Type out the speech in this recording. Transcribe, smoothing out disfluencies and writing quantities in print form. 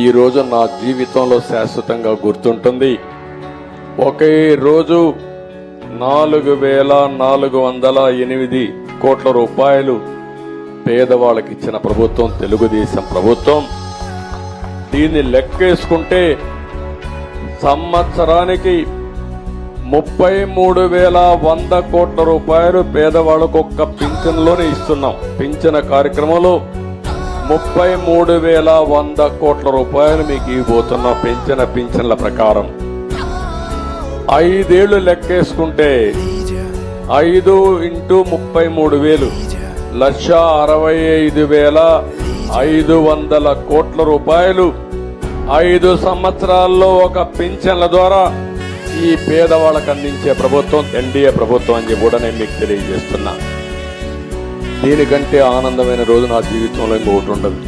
ఈ రోజు నా జీవితంలో శాశ్వతంగా గుర్తుంటుంది. ఒకే రోజు 4,408 కోట్ల రూపాయలు పేదవాళ్ళకి ఇచ్చిన ప్రభుత్వం తెలుగుదేశం ప్రభుత్వం. దీన్ని లెక్కేసుకుంటే సంవత్సరానికి 33,100 కోట్ల రూపాయలు పేదవాళ్ళకు ఒక్క పింఛన్లోనే ఇస్తున్నాం. పింఛన కార్యక్రమంలో 33,100 కోట్ల రూపాయలు మీకు ఇవ్వబోతున్న పింఛన్ల ప్రకారం 5 ఏళ్లు లెక్కేసుకుంటే 5 × 33,000 1,65,500 కోట్ల రూపాయలు 5 సంవత్సరాల్లో ఒక పింఛన్ల ద్వారా ఈ పేదవాళ్ళకు అందించే ప్రభుత్వం ఎన్డీఏ ప్రభుత్వం అని కూడా నేను మీకు తెలియజేస్తున్నా. దీనికంటే ఆనందమైన రోజు నా జీవితంలో ఇంకొకటి ఉండదు.